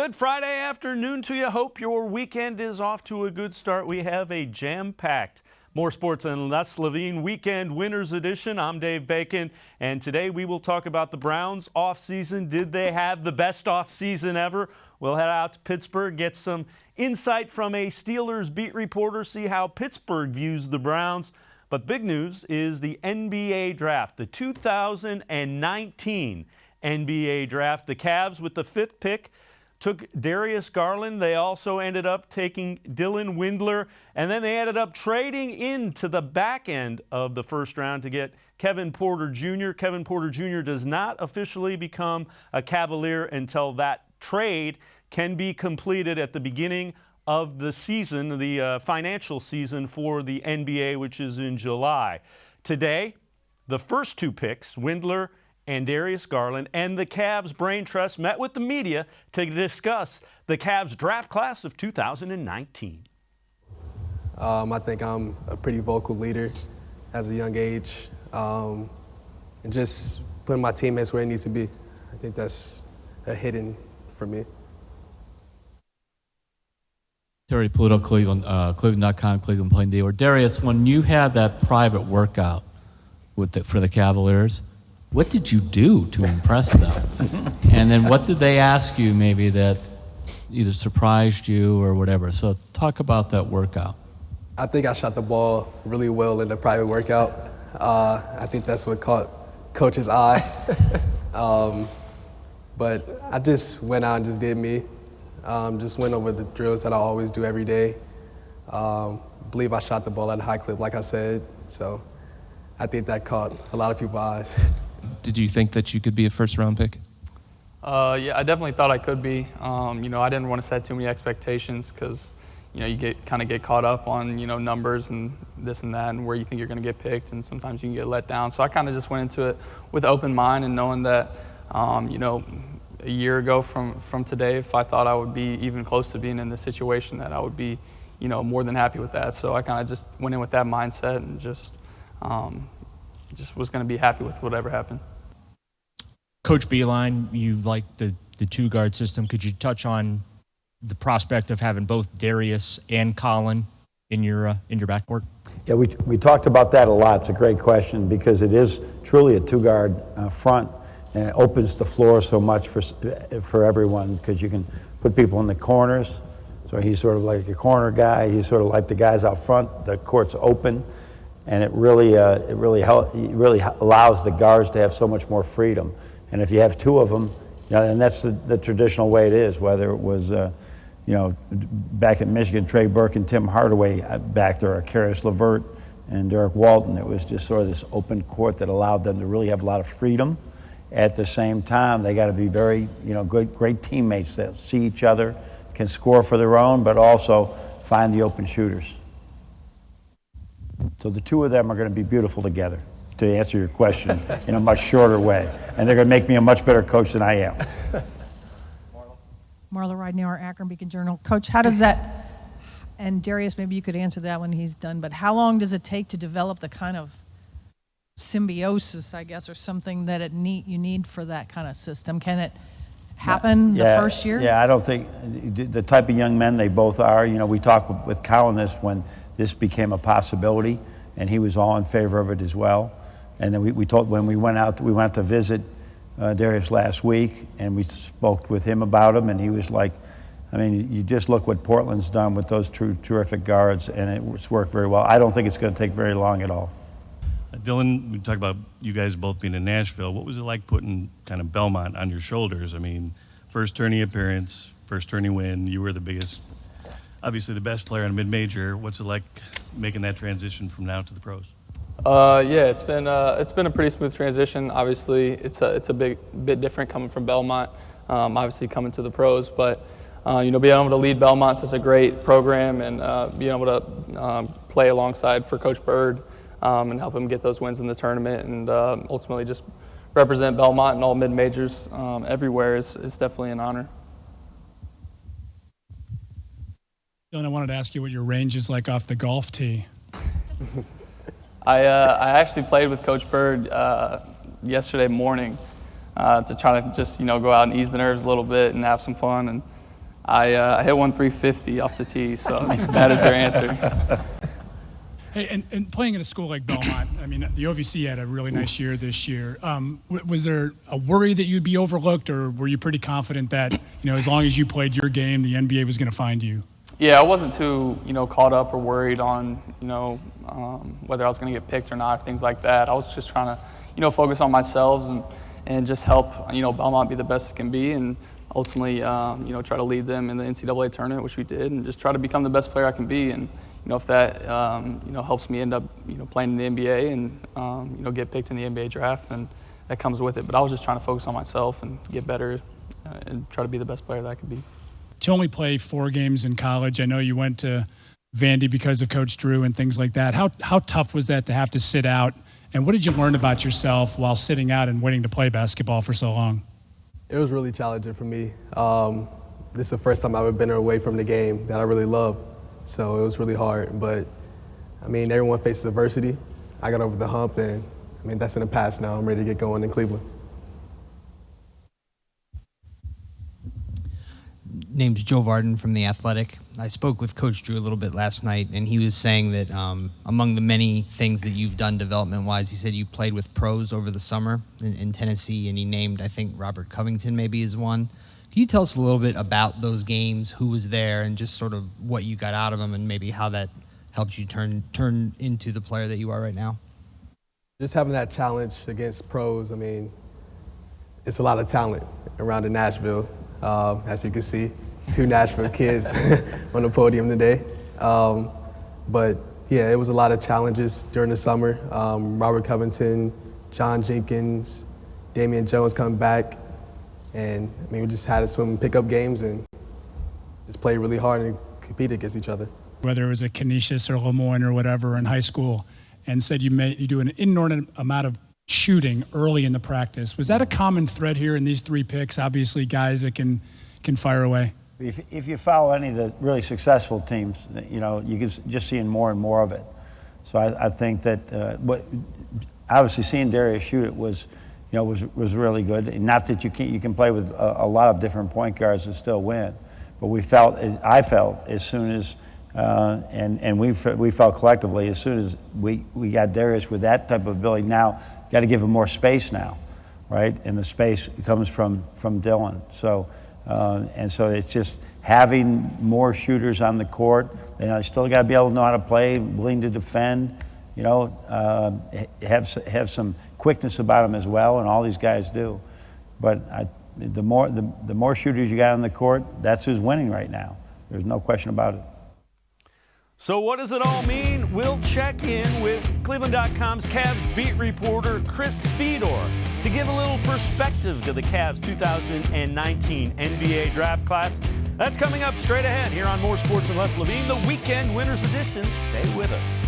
Good Friday afternoon to you. Hope your weekend is off to a good start. We have a jam-packed More Sports and Less Levine Weekend Winners Edition. I'm Dave Bacon, and today we will talk about the Browns offseason. Did they have the best offseason ever? We'll head out to Pittsburgh, get some insight from a Steelers beat reporter, see how Pittsburgh views the Browns. But big news is the NBA draft, the 2019 NBA draft. The Cavs with the 5th pick took Darius Garland. They also ended up taking Dylan-Windler, and then they ended up trading into the back end of the first round to get Kevin Porter Jr. Kevin Porter Jr. does not officially become a Cavalier until that trade can be completed at the beginning of the season, the financial season for the NBA, which is in July. Today, the first 2 picks, Windler and Darius Garland, and the Cavs brain trust met with the media to discuss the Cavs draft class of 2019. I think I'm a pretty vocal leader as a young age, and just putting my teammates where it needs to be. I think that's a hidden for me. Terry Pluto, cleveland.com, Cleveland playing dealer. Darius, when you had that private workout for the Cavaliers, what did you do to impress them? And then what did they ask you maybe that either surprised you or whatever? So talk about that workout. I think I shot the ball really well in the private workout. I think that's what caught Coach's eye. But I just went out and just did me. Just went over the drills that I always do every day. Believe I shot the ball at a high clip, like I said. So I think that caught a lot of people's eyes. Did you think that you could be a first-round pick? Yeah, I definitely thought I could be. I didn't want to set too many expectations because, you kind of get caught up on, numbers and this and that and where you think you're going to get picked, and sometimes you can get let down. So I kind of just went into it with open mind and knowing that, a year ago from today, if I thought I would be even close to being in this situation, that I would be, more than happy with that. So I kind of just went in with that mindset and just was going to be happy with whatever happened. Coach Beilein, you like the 2-guard system. Could you touch on the prospect of having both Darius and Colin in your backcourt? Yeah, we talked about that a lot. It's a great question because it is truly a 2-guard front, and it opens the floor so much for everyone because you can put people in the corners. So he's sort of like a corner guy. He's sort of like the guys out front. The court's open. And it really allows the guards to have so much more freedom. And if you have 2 of them, and that's the traditional way it is. Whether it was, back at Michigan, Trey Burke and Tim Hardaway back there, or Karis LeVert and Derek Walton, it was just sort of this open court that allowed them to really have a lot of freedom. At the same time, they got to be very, great teammates that see each other, can score for their own, but also find the open shooters. So the 2 of them are going to be beautiful together, to answer your question in a much shorter way. And they're going to make me a much better coach than I am. Marla Ridenour, Akron Beacon Journal. Coach, how does that, and Darius, maybe you could answer that when he's done, but how long does it take to develop the kind of symbiosis, I guess, or something that you need for that kind of system? Can it happen the first year? Yeah, I don't think the type of young men they both are. We talked with Colin this when this became a possibility, and he was all in favor of it as well. And then we told when we went to visit Darius last week, and we spoke with him about him, and he was like, you just look what Portland's done with those terrific guards, and it's worked very well. I don't think it's going to take very long at all. Dylan, we talked about you guys both being in Nashville. What was it like putting kind of Belmont on your shoulders? First tourney appearance, first tourney win. You were the biggest, obviously the best player in a mid-major. What's it like making that transition from now to the pros? Yeah, it's been a pretty smooth transition. Obviously, it's a bit different coming from Belmont. Obviously, coming to the pros, but being able to lead Belmont, such a great program, and being able to play alongside for Coach Bird and help him get those wins in the tournament, and ultimately just represent Belmont and all mid-majors everywhere is definitely an honor. Dylan, I wanted to ask you what your range is like off the golf tee. I actually played with Coach Bird yesterday morning to try to just go out and ease the nerves a little bit and have some fun. And I hit one 350 off the tee, so that is their answer. Hey, and playing at a school like Belmont, I mean, the OVC had a really nice year this year. Was there a worry that you'd be overlooked, or were you pretty confident that, as long as you played your game, the NBA was going to find you? Yeah, I wasn't too, caught up or worried on, whether I was going to get picked or not, things like that. I was just trying to, focus on myself and just help, Belmont be the best it can be, and ultimately, try to lead them in the NCAA tournament, which we did, and just try to become the best player I can be. And if that, helps me end up, playing in the NBA and, get picked in the NBA draft, then that comes with it. But I was just trying to focus on myself and get better and try to be the best player that I could be. To only play 4 games in college, I know you went to Vandy because of Coach Drew and things like that. How tough was that to have to sit out? And what did you learn about yourself while sitting out and waiting to play basketball for so long? It was really challenging for me. This is the first time I've ever been away from the game that I really love. So it was really hard. But, everyone faces adversity. I got over the hump, and, that's in the past now. I'm ready to get going in Cleveland. Named Joe Varden from The Athletic. I spoke with Coach Drew a little bit last night, and he was saying that among the many things that you've done development-wise, he said you played with pros over the summer in Tennessee, and he named, I think, Robert Covington maybe as one. Can you tell us a little bit about those games, who was there, and just sort of what you got out of them, and maybe how that helped you turn into the player that you are right now? Just having that challenge against pros, it's a lot of talent around in Nashville, as you can see. 2 Nashville kids on the podium today. But yeah, it was a lot of challenges during the summer. Robert Covington, John Jenkins, Damian Jones coming back. And we just had some pickup games and just played really hard and competed against each other. Whether it was at Canisius or Lemoyne or whatever in high school, and said you do an inordinate amount of shooting early in the practice. Was that a common thread here in these 3 picks? Obviously, guys that can fire away. If you follow any of the really successful teams, you can just seeing more and more of it. So I think that obviously seeing Darius shoot it was really good. And not that you can play with a lot of different point guards and still win, but I felt as soon as and we felt collectively as soon as we got Darius with that type of ability. Now got to give him more space now, right? And the space comes from Dylan. So. And so it's just having more shooters on the court. Still got to be able to know how to play, willing to defend, have some quickness about them as well, and all these guys do. But the more shooters you got on the court, that's who's winning right now. There's no question about it. So what does it all mean? We'll check in with Cleveland.com's Cavs beat reporter Chris Fedor to give a little perspective to the Cavs 2019 NBA draft class. That's coming up straight ahead here on More Sports and Less Levine, the Weekend Winners Edition. Stay with us.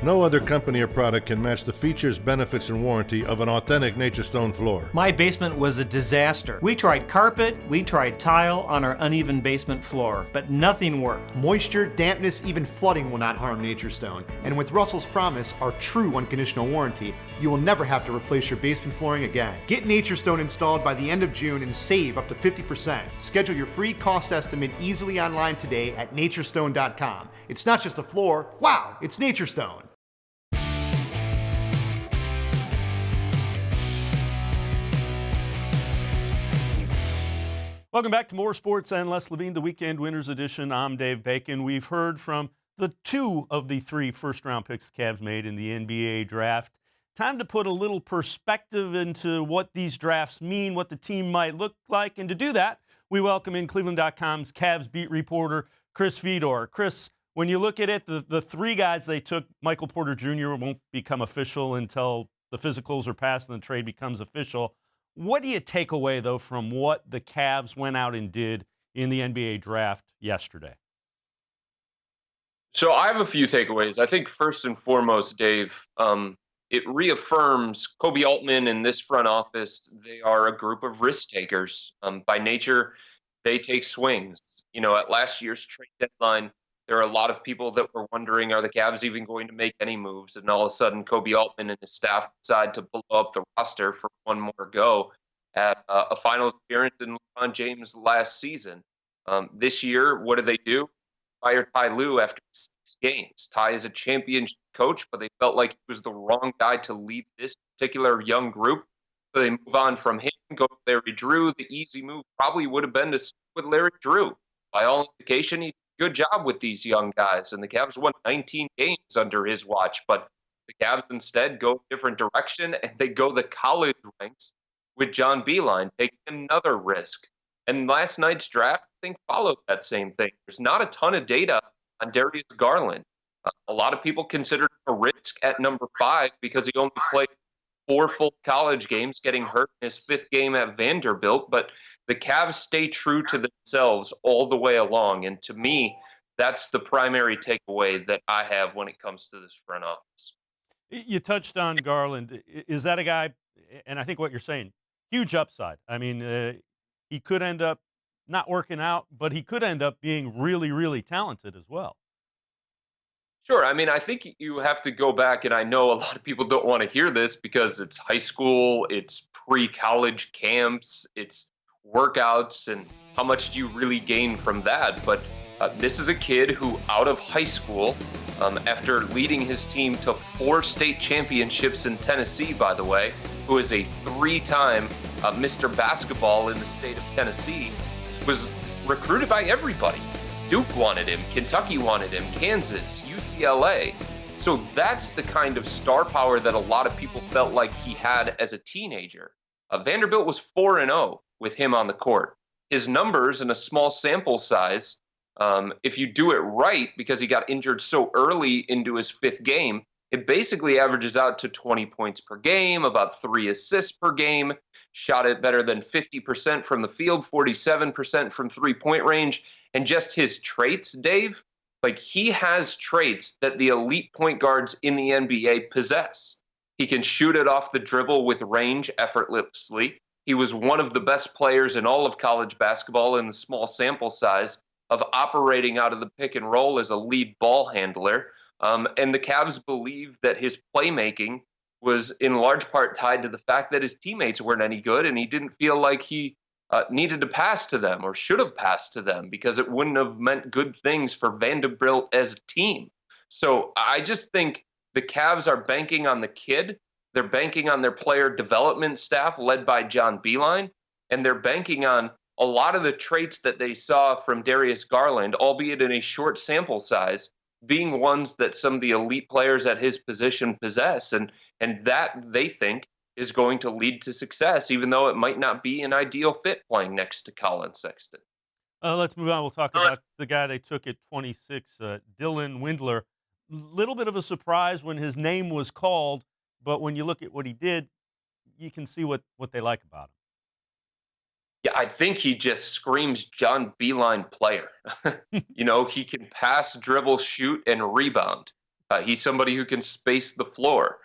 No other company or product can match the features, benefits, and warranty of an authentic Nature Stone floor. My basement was a disaster. We tried carpet, we tried tile on our uneven basement floor, but nothing worked. Moisture, dampness, even flooding will not harm Nature Stone. And with Russell's Promise, our true unconditional warranty, you will never have to replace your basement flooring again. Get Nature Stone installed by the end of June and save up to 50%. Schedule your free cost estimate easily online today at naturestone.com. It's not just a floor, wow, it's Nature Stone. Welcome back to More Sports and Less Levine, the Weekend Winners Edition. I'm Dave Bacon. We've heard from the 2 of the 3 first-round picks the Cavs made in the NBA draft. Time to put a little perspective into what these drafts mean, what the team might look like. And to do that, we welcome in Cleveland.com's Cavs beat reporter Chris Fedor. Chris, when you look at it, the 3 guys they took, Michael Porter Jr. won't become official until the physicals are passed and the trade becomes official. What do you take away, though, from what the Cavs went out and did in the NBA draft yesterday? So I have a few takeaways. I think first and foremost, Dave, it reaffirms Kobe Altman and this front office. They are a group of risk takers. By nature, they take swings. At last year's trade deadline, there are a lot of people that were wondering, are the Cavs even going to make any moves? And all of a sudden, Kobe Altman and his staff decide to blow up the roster for one more go at a finals appearance in LeBron James last season. This year, what do? Fired Ty Lue after 6 games. Ty is a championship coach, but they felt like he was the wrong guy to lead this particular young group. So they move on from him, go to Larry Drew. The easy move probably would have been to stick with Larry Drew. By all indication, he did a good job with these young guys, and the Cavs won 19 games under his watch. But the Cavs instead go a different direction, and they go the college ranks with John Beilein, taking another risk. And last night's draft, I think, followed that same thing. There's not a ton of data on Darius Garland. A lot of people consider him a risk at number 5 because he only played 4 full college games, getting hurt in his 5th game at Vanderbilt. But the Cavs stay true to themselves all the way along. And to me, that's the primary takeaway that I have when it comes to this front office. You touched on Garland. Is that a guy, and I think what you're saying, huge upside. I mean, he could end up not working out, but he could end up being really, really talented as well. Sure. I mean, I think you have to go back, and I know a lot of people don't want to hear this because it's high school, it's pre-college camps, it's workouts, and how much do you really gain from that? But this is a kid who, out of high school, after leading his team to 4 state championships in Tennessee, by the way, who is a 3-time Mr. Basketball in the state of Tennessee, was recruited by everybody. Duke wanted him, Kentucky wanted him, Kansas, UCLA. So that's the kind of star power that a lot of people felt like he had as a teenager. Vanderbilt was 4-0 with him on the court. His numbers in a small sample size, if you do it right, because he got injured so early into his 5th game, it basically averages out to 20 points per game, about 3 assists per game, shot it better than 50% from the field, 47% from three-point range. And just his traits, Dave, like he has traits that the elite point guards in the NBA possess. He can shoot it off the dribble with range effortlessly. He was one of the best players in all of college basketball in the small sample size of operating out of the pick and roll as a lead ball handler. And the Cavs believe that his playmaking was in large part tied to the fact that his teammates weren't any good, and he didn't feel like he needed to pass to them or should have passed to them because it wouldn't have meant good things for Vanderbilt as a team. So I just think the Cavs are banking on the kid. They're banking on their player development staff led by John Beilein, and they're banking on a lot of the traits that they saw from Darius Garland, albeit in a short sample size, being ones that some of the elite players at his position possess. And that, they think, is going to lead to success, even though it might not be an ideal fit playing next to Colin Sexton. Let's move on. We'll talk about the guy they took at 26, Dylan-Windler. Little bit of a surprise when his name was called, but when you look at what he did, you can see what they like about him. Yeah, I think he just screams John Beilein player. You know, he can pass, dribble, shoot, and rebound. He's somebody who can space the floor.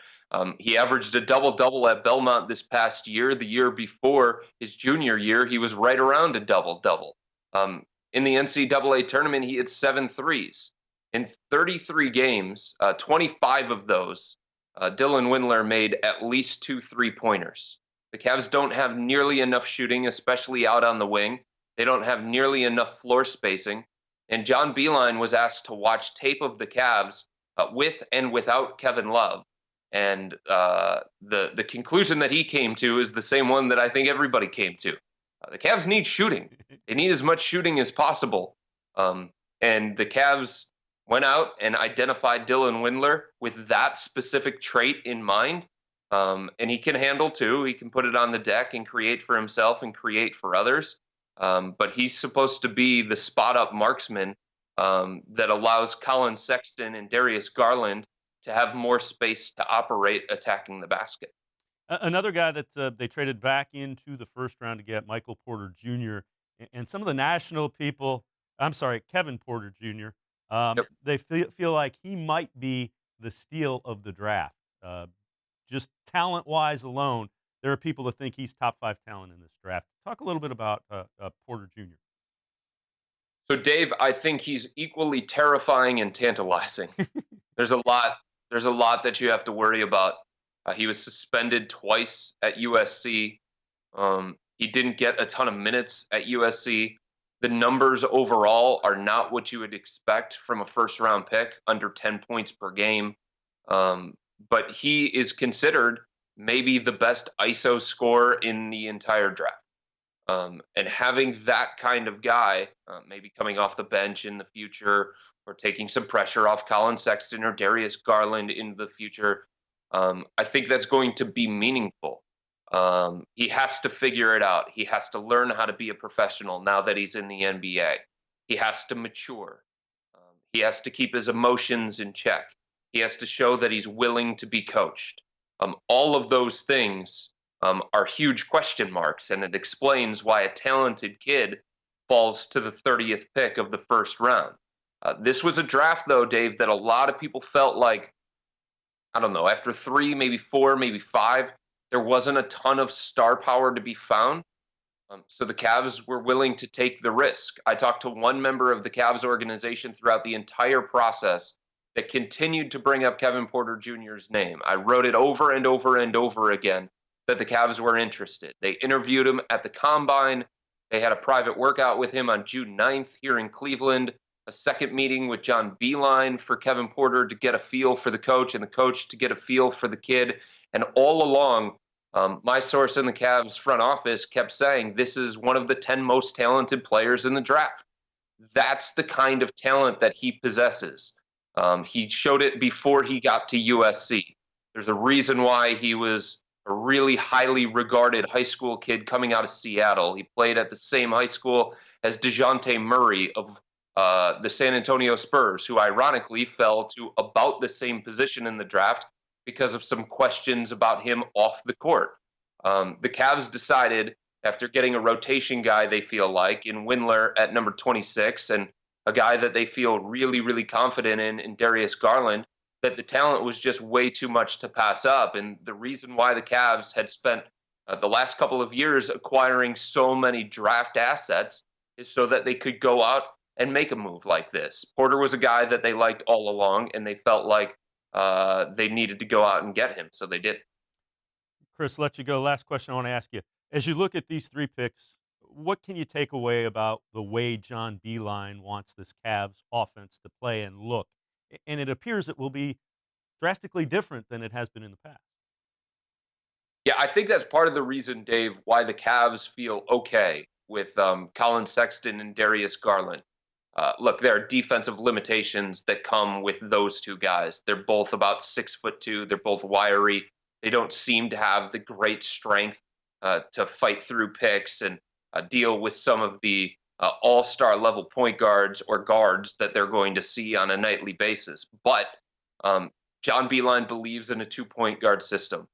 He averaged a double-double at Belmont this past year. The year before his junior year, he was right around a double-double. In the NCAA tournament, he hit 7 threes. In 33 games, 25 of those, Dylan-Windler made at least 2 3-pointers. The Cavs don't have nearly enough shooting, especially out on the wing. They don't have nearly enough floor spacing. And John Beilein was asked to watch tape of the Cavs with and without Kevin Love. And the conclusion that he came to is the same one that I think everybody came to. The Cavs need shooting. They need as much shooting as possible. And the Cavs went out and identified Dylan-Windler with that specific trait in mind. And he can handle too. He can put it on the deck and create for himself and create for others. But he's supposed to be the spot-up marksman that allows Colin Sexton and Darius Garland to have more space to operate attacking the basket. Another guy that they traded back into the first round to get, Michael Porter Jr., and some of the national people, Kevin Porter Jr., they feel like he might be the steal of the draft. Just talent-wise alone, there are people that think he's top 5 talent in this draft. Talk a little bit about Porter Jr. So, Dave, I think he's equally terrifying and tantalizing. There's a lot that you have to worry about. He was suspended twice at USC. He didn't get a ton of minutes at USC. The numbers overall are not what you would expect from a first-round pick, under 10 points per game. But he is considered maybe the best ISO scorer in the entire draft. And having that kind of guy, maybe coming off the bench in the future, or taking some pressure off Colin Sexton or Darius Garland in the future, I think that's going to be meaningful. He has to figure it out. He has to learn how to be a professional now that he's in the NBA. He has to mature. He has to keep his emotions in check. He has to show that he's willing to be coached. All of those things are huge question marks, and it explains why a talented kid falls to the 30th pick of the first round. This was a draft, though, Dave, that a lot of people felt like, I don't know, after 3, maybe 4, maybe 5, there wasn't a ton of star power to be found. So the Cavs were willing to take the risk. I talked to one member of the Cavs organization throughout the entire process that continued to bring up Kevin Porter Jr.'s name. I wrote it over and over and over again that the Cavs were interested. They interviewed him at the Combine. They had a private workout with him on June 9th here in Cleveland, a second meeting with John Beilein for Kevin Porter to get a feel for the coach and the coach to get a feel for the kid. And all along, my source in the Cavs front office kept saying, this is one of the 10 most talented players in the draft. That's the kind of talent that he possesses. He showed it before he got to USC. There's a reason why he was a really highly regarded high school kid coming out of Seattle. He played at the same high school as DeJounte Murray of the San Antonio Spurs, who ironically fell to about the same position in the draft because of some questions about him off the court. The Cavs decided, after getting a rotation guy they feel like in Windler at number 26, and a guy that they feel really, really confident in Darius Garland, that the talent was just way too much to pass up. And the reason why the Cavs had spent the last couple of years acquiring so many draft assets is so that they could go out and make a move like this. Porter was a guy that they liked all along, and they felt like they needed to go out and get him, so they did. Chris, let you go. Last question I want to ask you. As you look at these 3 picks, what can you take away about the way John Beilein wants this Cavs offense to play and look? And it appears it will be drastically different than it has been in the past. Yeah, I think that's part of the reason, Dave, why the Cavs feel okay with Colin Sexton and Darius Garland. Look, there are defensive limitations that come with those two guys. They're both about 6'2". They're both wiry. They don't seem to have the great strength to fight through picks and deal with some of the all-star level point guards or guards that they're going to see on a nightly basis. But John Beilein believes in a 2-point guard system.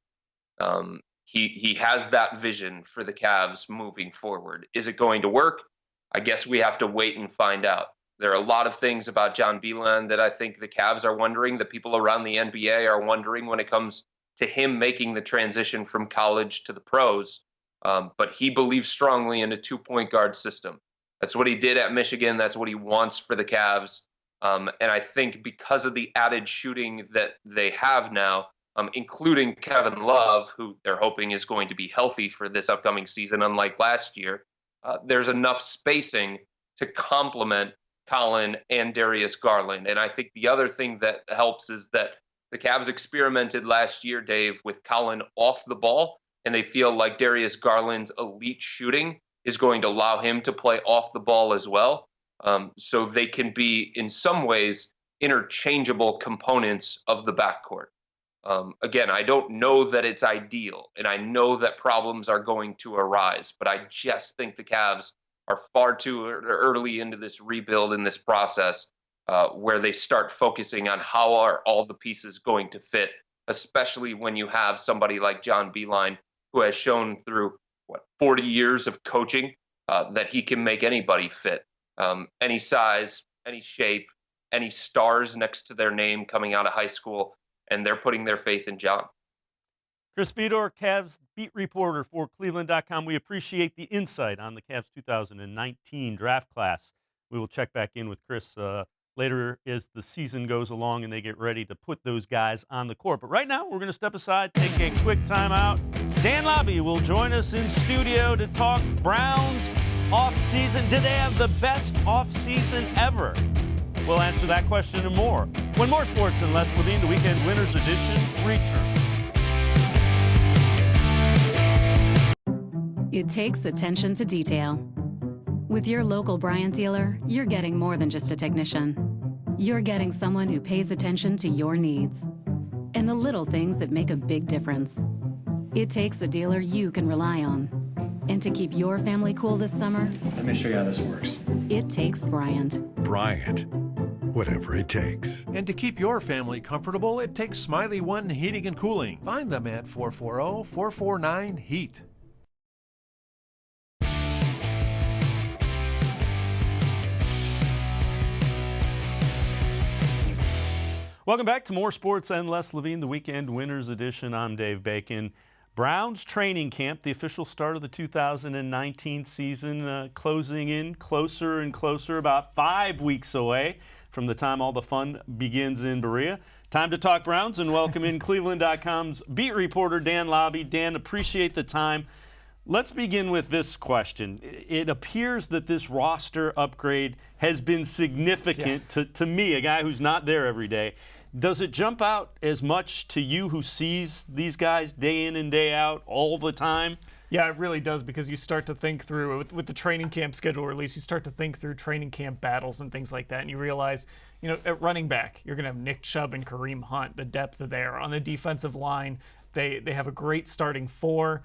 He has that vision for the Cavs moving forward. Is it going to work? I guess we have to wait and find out. There are a lot of things about John Beilein that I think the Cavs are wondering, that people around the NBA are wondering when it comes to him making the transition from college to the pros. But he believes strongly in a 2-point guard system. That's what he did at Michigan. That's what he wants for the Cavs. And I think because of the added shooting that they have now, including Kevin Love, who they're hoping is going to be healthy for this upcoming season, unlike last year, there's enough spacing to complement Colin and Darius Garland. And I think the other thing that helps is that the Cavs experimented last year, Dave, with Colin off the ball, and they feel like Darius Garland's elite shooting is going to allow him to play off the ball as well. So they can be, in some ways, interchangeable components of the backcourt. Again, I don't know that it's ideal, and I know that problems are going to arise, but I just think the Cavs are far too early into this rebuild, in this process, where they start focusing on how are all the pieces going to fit, especially when you have somebody like John Beilein, who has shown through, 40 years of coaching, that he can make anybody fit. Any size, any shape, any stars next to their name coming out of high school, and they're putting their faith in John. Chris Fedor, Cavs beat reporter for cleveland.com. We appreciate the insight on the Cavs 2019 draft class. We will check back in with Chris later as the season goes along and they get ready to put those guys on the court. But right now, we're going to step aside, take a quick timeout. Dan Labbe will join us in studio to talk Browns offseason. Did they have the best offseason ever? We'll answer that question and more when more sports and less Levine, the Weekend Winners Edition, return. It takes attention to detail. With your local Bryant dealer, you're getting more than just a technician. You're getting someone who pays attention to your needs and the little things that make a big difference. It takes a dealer you can rely on. And to keep your family cool this summer, let me show you how this works. It takes Bryant. Bryant. Whatever it takes. And to keep your family comfortable, it takes Smiley One Heating and Cooling. Find them at 440-449-HEAT. Welcome back to More Sports and Less Levine, the Weekend Winners Edition. I'm Dave Bacon. Browns training camp, the official start of the 2019 season, closing in closer and closer, about 5 weeks away from the time all the fun begins in Berea. Time to talk Browns and welcome in Cleveland.com's beat reporter Dan Labbe. Dan, appreciate the time. Let's begin with this question. It appears that this roster upgrade has been significant to me, a guy who's not there every day. Does it jump out as much to you who sees these guys day in and day out all the time? Yeah, it really does, because you start to think through, with the training camp schedule release, you start to think through training camp battles and things like that, and you realize, you know, at running back, you're going to have Nick Chubb and Kareem Hunt, the depth there. On the defensive line, they have a great starting four.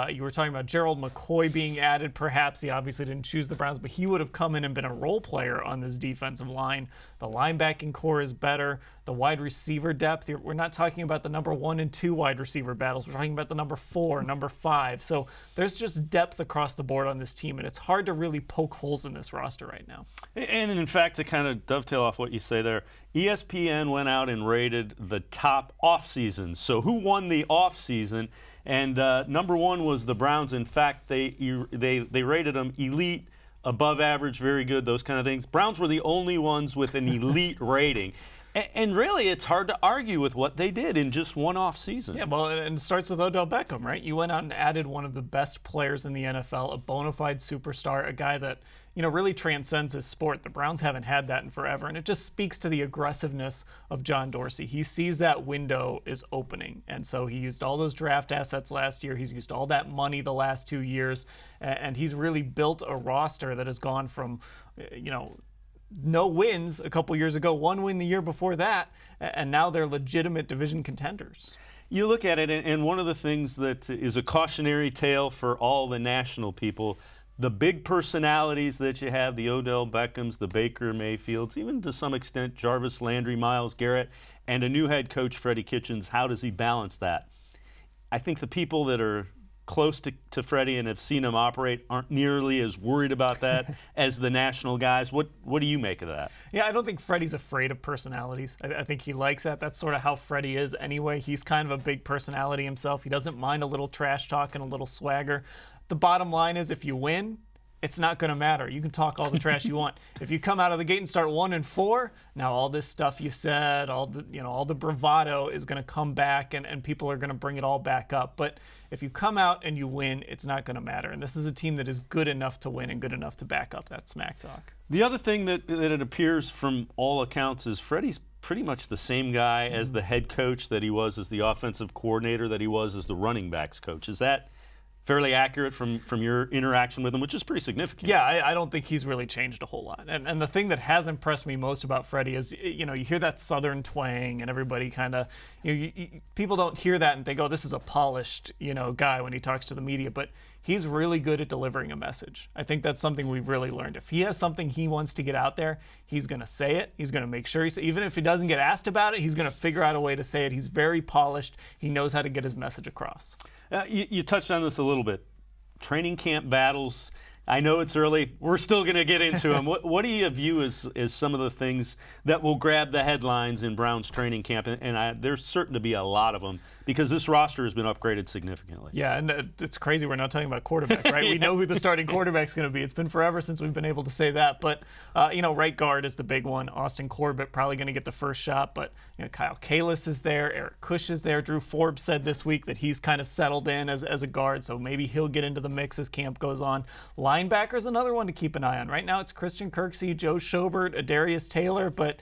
You were talking about Gerald McCoy being added. Perhaps he obviously didn't choose the Browns, but he would have come in and been a role player on this defensive line. The linebacking core is better. The wide receiver depth, we're not talking about the number 1 and 2 wide receiver battles. We're talking about the number 4, number 5. So there's just depth across the board on this team, and it's hard to really poke holes in this roster right now. And in fact, to kind of dovetail off what you say there, ESPN went out and rated the top offseasons. So who won the offseason? And number 1 was the Browns. In fact, they rated them elite, above average, very good, those kind of things. Browns were the only ones with an elite rating. And really, it's hard to argue with what they did in just one off season. Yeah, well, and it starts with Odell Beckham, right? You went out and added one of the best players in the NFL, a bona fide superstar, a guy that, you know, really transcends his sport. The Browns haven't had that in forever, and it just speaks to the aggressiveness of John Dorsey. He sees that window is opening, and so he used all those draft assets last year. He's used all that money the last 2 years, and he's really built a roster that has gone from, you know, no wins a couple years ago, 1 win the year before that, and now they're legitimate division contenders. You look at it, and one of the things that is a cautionary tale for all the national people, the big personalities that you have, the Odell Beckhams, the Baker-Mayfields, even to some extent Jarvis Landry, Myles Garrett, and a new head coach, Freddie-Kitchens, how does he balance that? I think the people that are close to Freddie and have seen him operate aren't nearly as worried about that as the national guys. What do you make of that? Yeah, I don't think Freddie's afraid of personalities. I think he likes that. That's sort of how Freddie is anyway. He's kind of a big personality himself. He doesn't mind a little trash talk and a little swagger. The bottom line is, if you win, it's not going to matter. You can talk all the trash you want. If you come out of the gate and start 1-4, now all this stuff you said, all the bravado is going to come back, and people are going to bring it all back up. But if you come out and you win, it's not going to matter. And this is a team that is good enough to win and good enough to back up that smack talk. The other thing that it appears from all accounts is Freddie's pretty much the same guy as the head coach that he was as the offensive coordinator, that he was as the running backs coach. Is that fairly accurate from your interaction with him, which is pretty significant? Yeah, I don't think he's really changed a whole lot. And the thing that has impressed me most about Freddie is, you know, you hear that Southern twang, and everybody kind of, people don't hear that and think, oh, this is a polished, guy when he talks to the media. But he's really good at delivering a message. I think that's something we've really learned. If he has something he wants to get out there, he's going to say it. He's going to make sure even if he doesn't get asked about it, he's going to figure out a way to say it. He's very polished. He knows how to get his message across. You touched on this a little bit. Training camp battles. I know it's early. We're still going to get into them. What do you view as some of the things that will grab the headlines in Brown's training camp? And there's certain to be a lot of them because this roster has been upgraded significantly. Yeah, and it's crazy we're not talking about quarterback, right? We know who the starting quarterback's going to be. It's been forever since we've been able to say that. But, right guard is the big one. Austin Corbett probably going to get the first shot. But, Kyle Kalis is there. Eric Kush is there. Drew Forbes said this week that he's kind of settled in as a guard, so maybe he'll get into the mix as camp goes on. Linebacker is another one to keep an eye on. Right now it's Christian Kirksey, Joe Schobert, Darius Taylor, but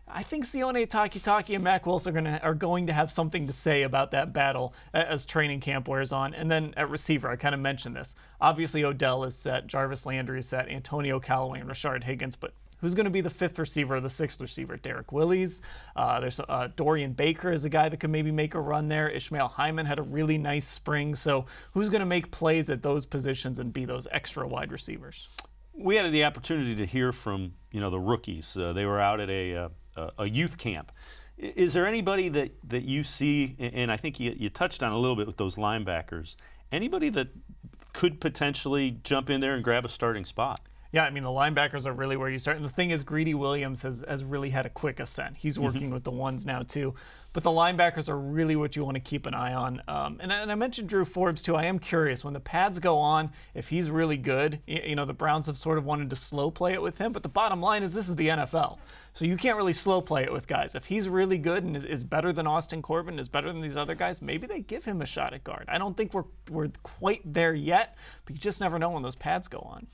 I think Sione Takitaki and Mack Wilson are going to have something to say about that battle as training camp wears on. And then at receiver, I kind of mentioned this. Obviously Odell is set, Jarvis Landry is set, Antonio Callaway and Rashard Higgins, but who's going to be the fifth receiver or the sixth receiver? Derek Willis. There's Dorian Baker is a guy that could maybe make a run there. Ishmael Hyman had a really nice spring. So who's going to make plays at those positions and be those extra wide receivers? We had the opportunity to hear from the rookies. They were out at a youth camp. Is there anybody that you see, and I think you touched on a little bit with those linebackers, anybody that could potentially jump in there and grab a starting spot? Yeah, I mean, the linebackers are really where you start. And the thing is, Greedy Williams has really had a quick ascent. He's working with the ones now, too. But the linebackers are really what you want to keep an eye on. And I mentioned Drew Forbes, too. I am curious. When the pads go on, if he's really good, the Browns have sort of wanted to slow play it with him. But the bottom line is this is the NFL. So you can't really slow play it with guys. If he's really good and is better than Austin Corbett and is better than these other guys, maybe they give him a shot at guard. I don't think we're quite there yet, but you just never know when those pads go on.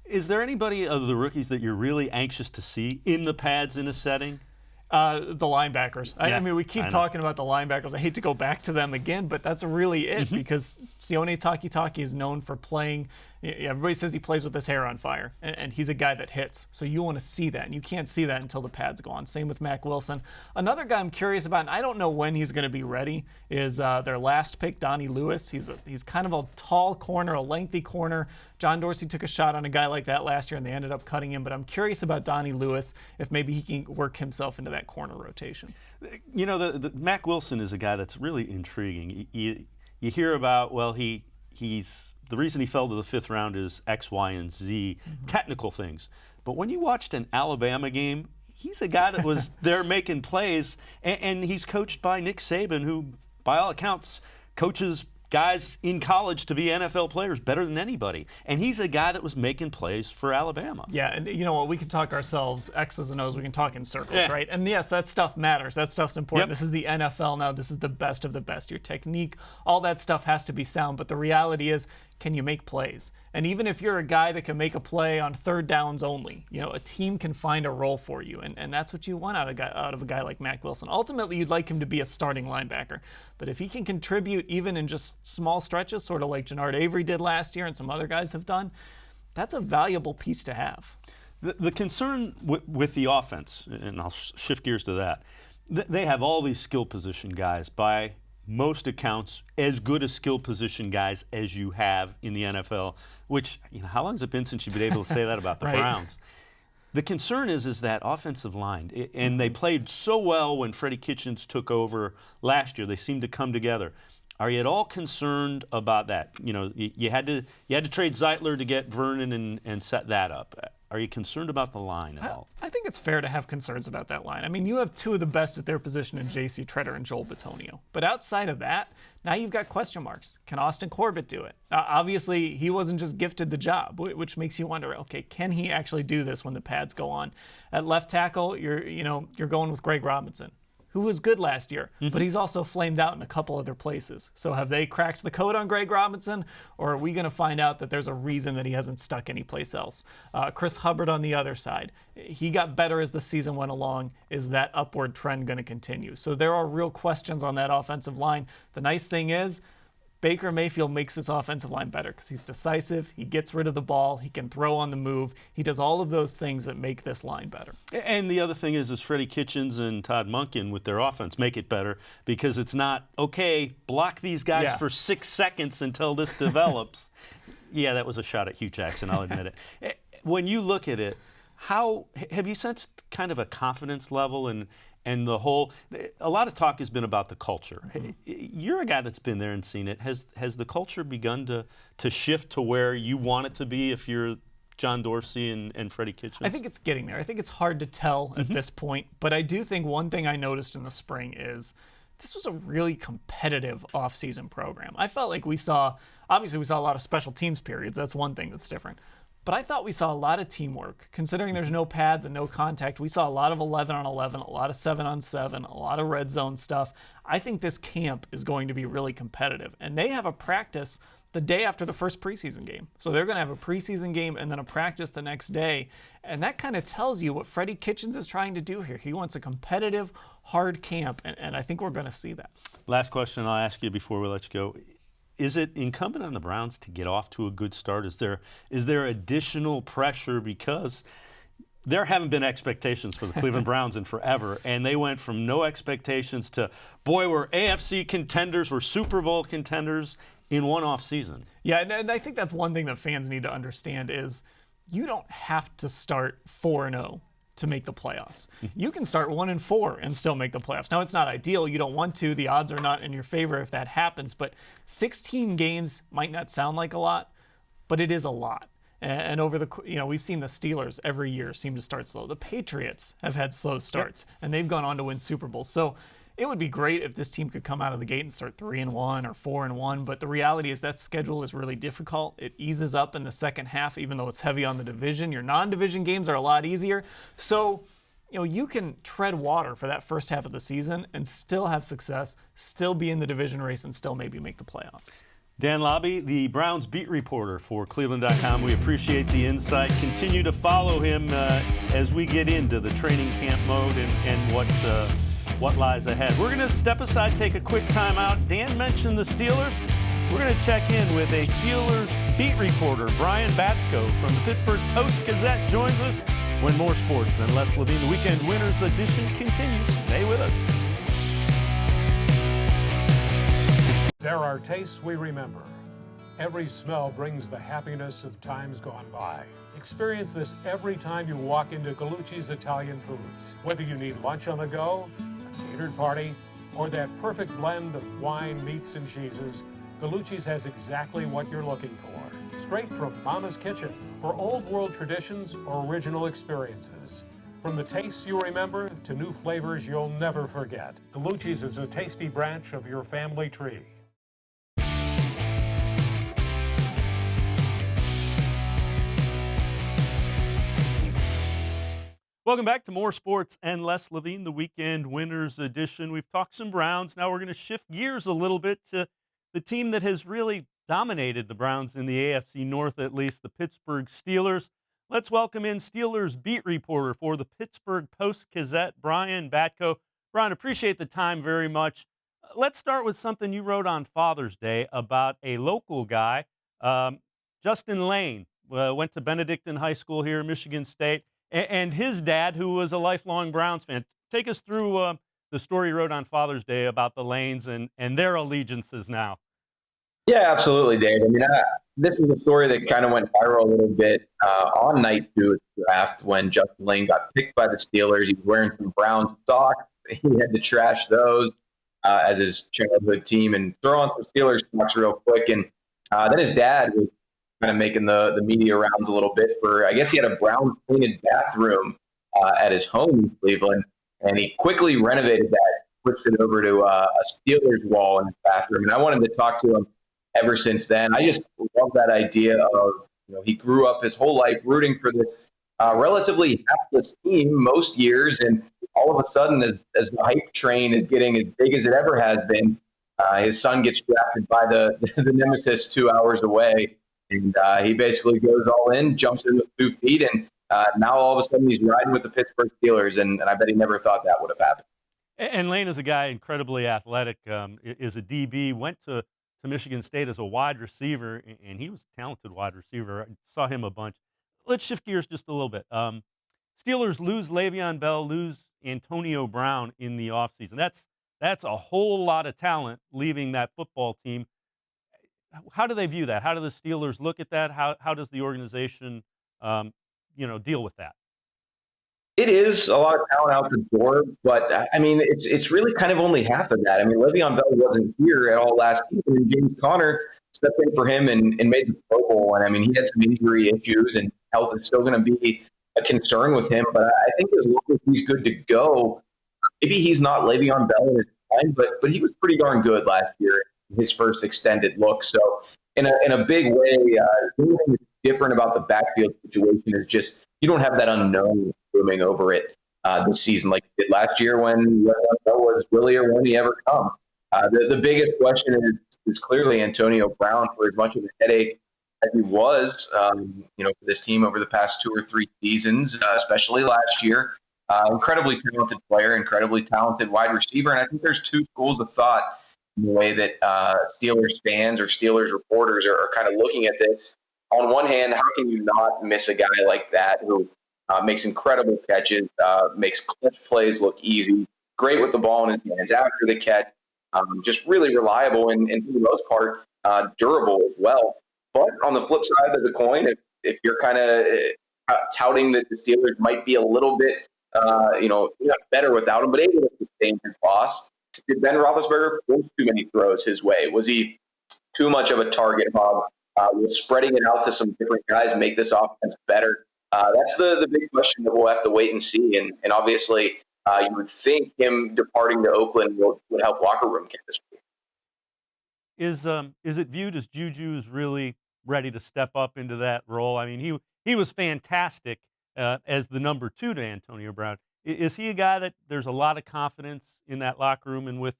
Is there anybody of the rookies that you're really anxious to see in the pads in a setting? The linebackers. Yeah, I mean, we keep talking about the linebackers. I hate to go back to them again, but that's really it because Sione Takitaki is known for playing. Everybody says he plays with his hair on fire, and he's a guy that hits. So you want to see that, and you can't see that until the pads go on. Same with Mack Wilson. Another guy I'm curious about, and I don't know when he's going to be ready, is their last pick, Donnie Lewis. He's kind of a tall corner, a lengthy corner. John Dorsey took a shot on a guy like that last year, and they ended up cutting him. But I'm curious about Donnie Lewis, if maybe he can work himself into that corner rotation. The Mack Wilson is a guy that's really intriguing. You hear about, he's the reason he fell to the fifth round is X, Y, and Z technical things. But when you watched an Alabama game, he's a guy that was there making plays, and he's coached by Nick Saban, who, by all accounts, coaches guys in college to be NFL players better than anybody. And he's a guy that was making plays for Alabama. Yeah, and you know what? We can talk ourselves X's and O's. We can talk in circles, right? And yes, that stuff matters. That stuff's important. This is the NFL now. This is the best of the best. Your technique, all that stuff has to be sound. But the reality is, can you make plays? And even if you're a guy that can make a play on third downs only, a team can find a role for you. And that's what you want out of a guy like Mack Wilson. Ultimately, you'd like him to be a starting linebacker. But if he can contribute even in just small stretches, sort of like Jannard Avery did last year and some other guys have done, that's a valuable piece to have. The concern with the offense, and I'll shift gears to that, they have all these skill position guys by most accounts as good as skill position guys as you have in the NFL, which, how long has it been since you've been able to say that about the Browns? The concern is that offensive line, and they played so well when freddie-kitchens took over last year. They seemed to come together. Are you at all concerned about that? You had to trade Zeitler to get Vernon and set that up. Are you concerned about the line at all? I think it's fair to have concerns about that line. I mean, you have two of the best at their position in J.C. Treader and Joel Bitonio. But outside of that, now you've got question marks. Can Austin Corbett do it? Obviously, he wasn't just gifted the job, which makes you wonder, okay, can he actually do this when the pads go on? At left tackle, you're going with Greg Robinson, who was good last year, but he's also flamed out in a couple other places. So have they cracked the code on Greg Robinson, or are we going to find out that there's a reason that he hasn't stuck anyplace else? Chris Hubbard on the other side. He got better as the season went along. Is that upward trend going to continue? So there are real questions on that offensive line. The nice thing is, Baker-Mayfield makes this offensive line better because he's decisive, he gets rid of the ball, he can throw on the move, he does all of those things that make this line better. And the other thing is freddie-kitchens and Todd Monken with their offense make it better because it's not, okay, block these guys for 6 seconds until this develops. Yeah, that was a shot at Hugh Jackson, I'll admit it. When you look at it, How have you sensed kind of a confidence level and the whole? A lot of talk has been about the culture. You're a guy that's been there and seen it. Has the culture begun to shift to where you want it to be if you're John Dorsey and freddie-kitchens? I think it's getting there. I think it's hard to tell at this point, but I do think one thing I noticed in the spring is this was a really competitive offseason program. I felt like obviously we saw a lot of special teams periods. That's one thing that's different. But I thought we saw a lot of teamwork. Considering there's no pads and no contact, we saw a lot of 11-on-11, a lot of 7-on-7, a lot of red zone stuff. I think this camp is going to be really competitive. And they have a practice the day after the first preseason game. So they're going to have a preseason game and then a practice the next day. And that kind of tells you what freddie-kitchens is trying to do here. He wants a competitive, hard camp, and I think we're going to see that. Last question I'll ask you before we let you go. Is it incumbent on the Browns to get off to a good start? Is there additional pressure because there haven't been expectations for the Cleveland Browns in forever, and they went from no expectations to, boy, we're AFC contenders, we're Super Bowl contenders in one off season. Yeah, and I think that's one thing that fans need to understand is you don't have to start 4-0 to make the playoffs. You can start 1-4 and still make the playoffs. Now, it's not ideal. You don't want to. The odds are not in your favor if that happens, but 16 games might not sound like a lot, but it is a lot. And over we've seen the Steelers every year seem to start slow. The Patriots have had slow starts, and they've gone on to win Super Bowls. So it would be great if this team could come out of the gate and start 3-1 or 4-1, but the reality is that schedule is really difficult. It eases up in the second half, even though it's heavy on the division. Your non-division games are a lot easier. So, you can tread water for that first half of the season and still have success, still be in the division race, and still maybe make the playoffs. Dan Labbe, the Browns beat reporter for cleveland.com. We appreciate the insight. Continue to follow him as we get into the training camp mode and what lies ahead. We're going to step aside, take a quick timeout. Dan mentioned the Steelers. We're going to check in with a Steelers beat reporter, Brian Batko from the Pittsburgh Post-Gazette joins us when more sports and less Levine. The Weekend Winners edition continues. Stay with us. There are tastes we remember. Every smell brings the happiness of times gone by. Experience this every time you walk into Gallucci's Italian Foods. Whether you need lunch on the go, a catered party, or that perfect blend of wine, meats, and cheeses, Gallucci's has exactly what you're looking for. Straight from Mama's Kitchen for old world traditions or original experiences. From the tastes you remember to new flavors you'll never forget. Gallucci's is a tasty branch of your family tree. Welcome back to more sports and less Levine, the Weekend Winners edition. We've talked some Browns. Now we're going to shift gears a little bit to the team that has really dominated the Browns in the AFC North, at least, the Pittsburgh-Steelers. Let's welcome in Steelers beat reporter for the Pittsburgh Post-Gazette, Brian Batko. Brian, appreciate the time very much. Let's start with something you wrote on Father's Day about a local guy, Justin-Layne, went to Benedictine High School here in Michigan State. And his dad, who was a lifelong Browns fan. Take us through the story you wrote on Father's Day about the Lanes and their allegiances now. Yeah, absolutely, Dave. I mean, this is a story that kind of went viral a little bit on night 2 of the draft when Justin-Layne got picked by the Steelers. He was wearing some Browns socks. He had to trash those as his childhood team and throw on some Steelers socks real quick. And then his dad was kind of making the media rounds a little bit for, I guess he had a brown painted bathroom at his home in Cleveland, and he quickly renovated that, switched it over to a Steelers wall in his bathroom. And I wanted to talk to him ever since then. I just love that idea of, he grew up his whole life rooting for this relatively hapless team most years, and all of a sudden, as the hype train is getting as big as it ever has been, his son gets drafted by the nemesis 2 hours away. And he basically goes all in, jumps in with 2 feet, and now all of a sudden he's riding with the Pittsburgh Steelers, and I bet he never thought that would have happened. And Layne is a guy incredibly athletic, is a DB, went to Michigan State as a wide receiver, and he was a talented wide receiver. I saw him a bunch. Let's shift gears just a little bit. Steelers lose Leveon-Bell, lose Antonio Brown in the offseason. That's a whole lot of talent leaving that football team. How do they view that? How do the Steelers look at that? How does the organization, deal with that? It is a lot of talent out the door, but I mean, it's really kind of only half of that. I mean, Le'Veon Bell wasn't here at all last season, and James Conner stepped in for him and made the Pro Bowl. And I mean, he had some injury issues, and health is still going to be a concern with him. But I think as long as he's good to go, maybe he's not Le'Veon Bell in his time, but he was pretty darn good last year, his first extended look. So in a big way, the only thing that's different about the backfield situation is just you don't have that unknown looming over it this season like you did last year when was Willie or won't he ever come. The biggest question is clearly Antonio Brown, for as much of a headache as he was, for this team over the past 2 or 3 seasons, especially last year. Incredibly talented player, incredibly talented wide receiver, and I think there's 2 schools of thought in the way that Steelers fans or Steelers reporters are kind of looking at this. On one hand, how can you not miss a guy like that who makes incredible catches, makes clutch plays look easy, great with the ball in his hands after the catch, just really reliable and for the most part, durable as well. But on the flip side of the coin, if you're kind of touting that the Steelers might be a little bit, not better without him, but able to sustain his loss, did Ben Roethlisberger force too many throws his way? Was he too much of a target hog? Was spreading it out to some different guys make this offense better? That's the big question that we'll have to wait and see. And obviously, you would think him departing to Oakland would help locker room chemistry. Is it viewed as Juju's really ready to step up into that role? I mean, he was fantastic as the number 2 to Antonio Brown. Is he a guy that there's a lot of confidence in that locker room and with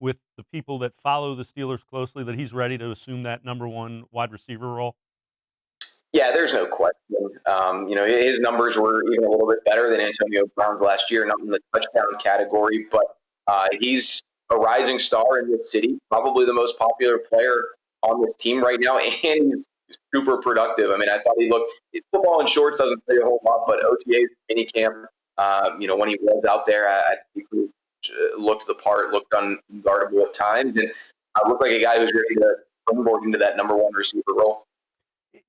the people that follow the Steelers closely that he's ready to assume that number 1 wide receiver role? Yeah, there's no question. His numbers were even a little bit better than Antonio Brown's last year, not in the touchdown category, but he's a rising star in this city, probably the most popular player on this team right now, and he's super productive. I mean, I thought football in shorts doesn't say a whole lot, but OTAs, minicamp, when he was out there, I think he looked the part, looked unguardable at times, and looked like a guy who's ready to springboard into that number 1 receiver role.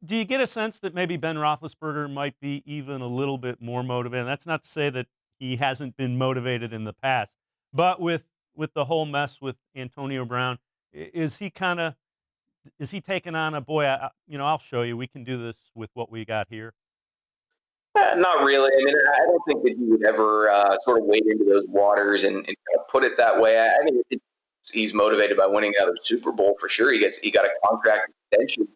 Do you get a sense that maybe Ben Roethlisberger might be even a little bit more motivated? That's not to say that he hasn't been motivated in the past, but with the whole mess with Antonio Brown, is he taking on I'll show you, we can do this with what we got here? Not really. I mean, I don't think that he would ever sort of wade into those waters and kind of put it that way. I mean, he's motivated by winning another Super Bowl for sure. He got a contract extension,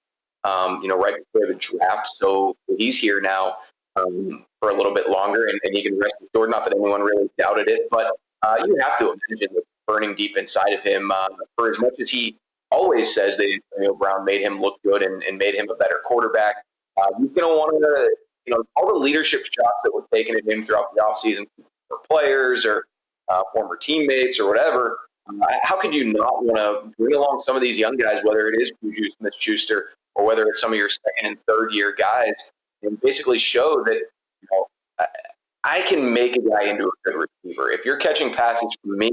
right before the draft, so he's here now for a little bit longer, and he can rest assured. Not that anyone really doubted it, but you have to imagine the burning deep inside of him. For as much as he always says that Antonio Brown made him look good and made him a better quarterback, he's going to want to. All the leadership shots that were taken at him throughout the offseason for players or former teammates or whatever, how could you not want to bring along some of these young guys, whether it is Juju Smith-Schuster or whether it's some of your second and third year guys, and basically show that I can make a guy into a good receiver. If you're catching passes from me,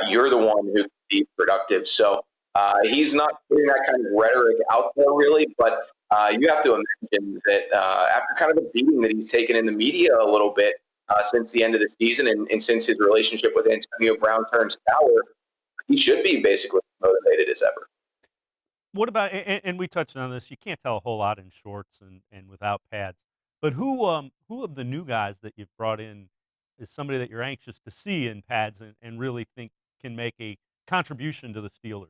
you're the one who can be productive. So he's not putting that kind of rhetoric out there really, but you have to imagine that after kind of the beating that he's taken in the media a little bit since the end of the season and since his relationship with Antonio Brown turned sour, he should be basically motivated as ever. What about, and we touched on this, you can't tell a whole lot in shorts and without pads, but who of the new guys that you've brought in is somebody that you're anxious to see in pads and really think can make a contribution to the Steelers?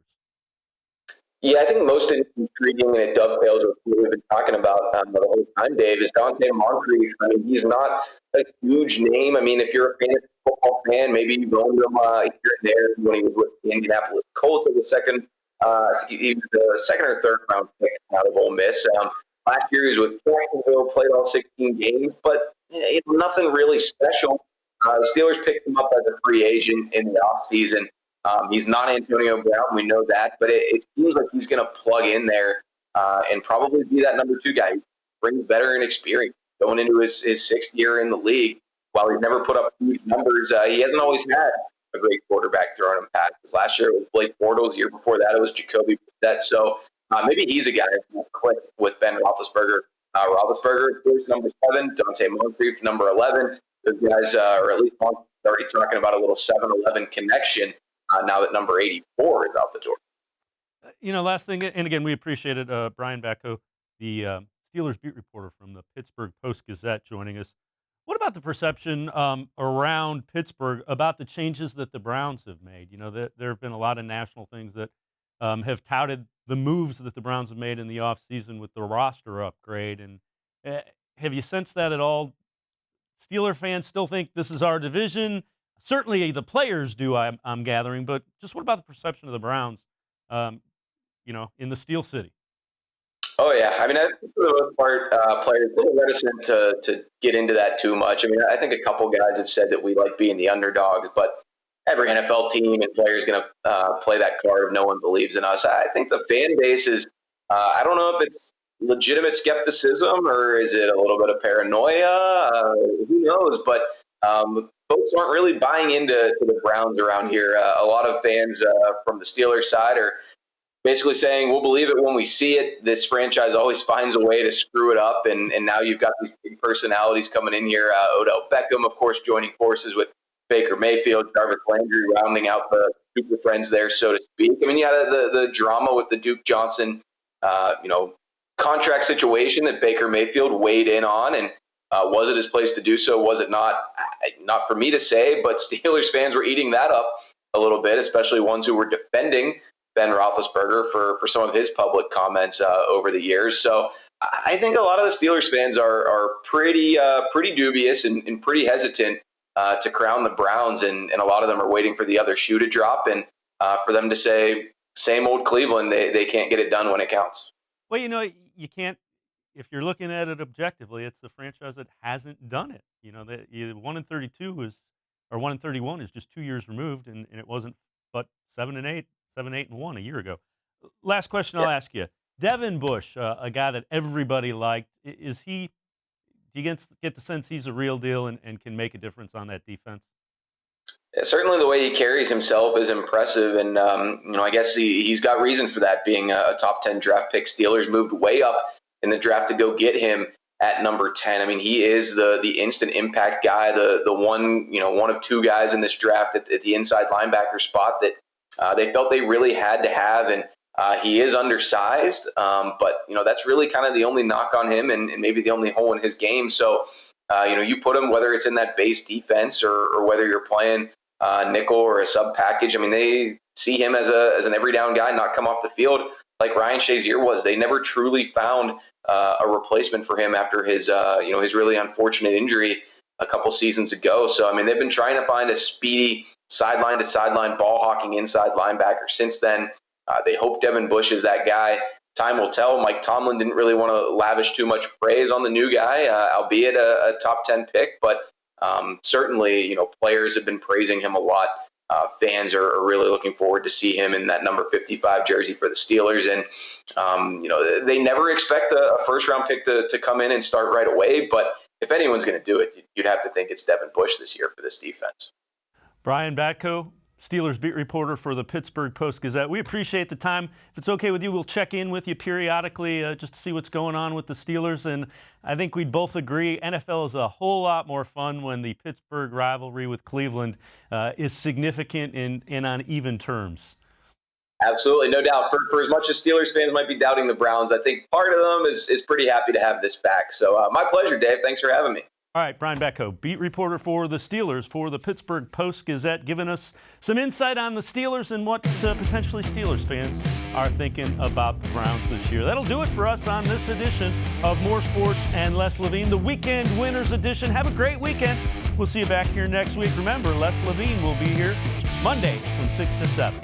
Yeah, I think most intriguing, and it dovetails with what we've been talking about the whole time, Dave, is Dante Moncrief. I mean, he's not a huge name. I mean, if you're a fantasy football fan, maybe you've owned him here and there when he was with the Indianapolis Colts in the second, he was the second or third round pick out of Ole Miss. Last year he was with Jacksonville, played all 16 games, but nothing really special. The Steelers picked him up as a free agent in the offseason. He's not Antonio Brown, we know that, but it seems like he's going to plug in there and probably be that number 2 guy who brings veteran experience going into his 6th year in the league. While he's never put up huge numbers, he hasn't always had a great quarterback throwing him passes. Last year it was Blake Bortles. The year before that it was Jacoby Brissett. So maybe he's a guy who will click with Ben Roethlisberger. Roethlisberger, of course, number 7. Dante Moncrief, number 11. those guys, or at least one, already talking about a little 7-11 connection now that number 84 is out the door. Last thing, and again, we appreciate it. Brian Batko, the Steelers beat reporter from the Pittsburgh Post-Gazette, joining us. What about the perception around Pittsburgh about the changes that the Browns have made? There have been a lot of national things that have touted the moves that the Browns have made in the offseason with the roster upgrade. And have you sensed that at all? Steeler fans still think this is our division. Certainly the players do, I'm gathering. But just what about the perception of the Browns, in the Steel City? Oh, yeah. I mean, I think for the most part, players are reticent to get into that too much. I mean, I think a couple guys have said that we like being the underdogs, but every NFL team and player is going to play that card if no one believes in us. I think the fan base is, I don't know if it's legitimate skepticism or is it a little bit of paranoia? Who knows? But folks aren't really buying into the Browns around here. A lot of fans from the Steelers side are basically saying, we'll believe it when we see it. This franchise always finds a way to screw it up. And now you've got these big personalities coming in here. Odell-Beckham, of course, joining forces with Baker-Mayfield, Jarvis Landry rounding out the super friends there, so to speak. I mean, the drama with the Duke Johnson, contract situation that Baker-Mayfield weighed in on. And was it his place to do so? Was it not? Not for me to say, but Steelers fans were eating that up a little bit, especially ones who were defending Ben Roethlisberger for some of his public comments over the years. So I think a lot of the Steelers fans are pretty dubious and pretty hesitant to crown the Browns, and a lot of them are waiting for the other shoe to drop and for them to say, same old Cleveland, they can't get it done when it counts. Well, you can't, if you're looking at it objectively, it's the franchise that hasn't done it. The 1-32 is, or 1-31 is just 2 years removed, and it wasn't but 7-8 and 1 a year ago. Last question I'll ask you. Devin-Bush, a guy that everybody liked, do you get the sense he's a real deal and can make a difference on that defense? Certainly the way he carries himself is impressive, and I guess he's got reason for that, being a top 10 draft pick. Steelers moved way up in the draft to go get him at number 10. I mean, he is the instant impact guy, the one of two guys in this draft at the inside linebacker spot that they felt they really had to have, and he is undersized, but that's really kind of the only knock on him and maybe the only hole in his game. So you put him, whether it's in that base defense or whether you're playing nickel or a sub package. I mean, they see him as an every down guy, not come off the field like Ryan Shazier was. They never truly found a replacement for him after his really unfortunate injury a couple seasons ago. So I mean, they've been trying to find a speedy sideline to sideline ball hawking inside linebacker since then. They hope Devin-Bush is that guy. Time will tell. Mike Tomlin didn't really want to lavish too much praise on the new guy, albeit a top 10 pick, but certainly, players have been praising him a lot. Fans are really looking forward to see him in that number 55 jersey for the Steelers. And, they never expect a first-round pick to come in and start right away, but if anyone's going to do it, you'd have to think it's Devin-Bush this year for this defense. Brian Batko, Steelers beat reporter for the Pittsburgh Post-Gazette. We appreciate the time. If it's okay with you, we'll check in with you periodically just to see what's going on with the Steelers. And I think we'd both agree NFL is a whole lot more fun when the Pittsburgh rivalry with Cleveland is significant and on even terms. Absolutely, no doubt. For as much as Steelers fans might be doubting the Browns, I think part of them is pretty happy to have this back. So my pleasure, Dave. Thanks for having me. All right, Brian Batko, beat reporter for the Steelers for the Pittsburgh Post-Gazette, giving us some insight on the Steelers and what potentially Steelers fans are thinking about the Browns this year. That'll do it for us on this edition of More Sports and Les Levine, the Weekend Winners Edition. Have a great weekend. We'll see you back here next week. Remember, Les Levine will be here Monday from 6 to 7.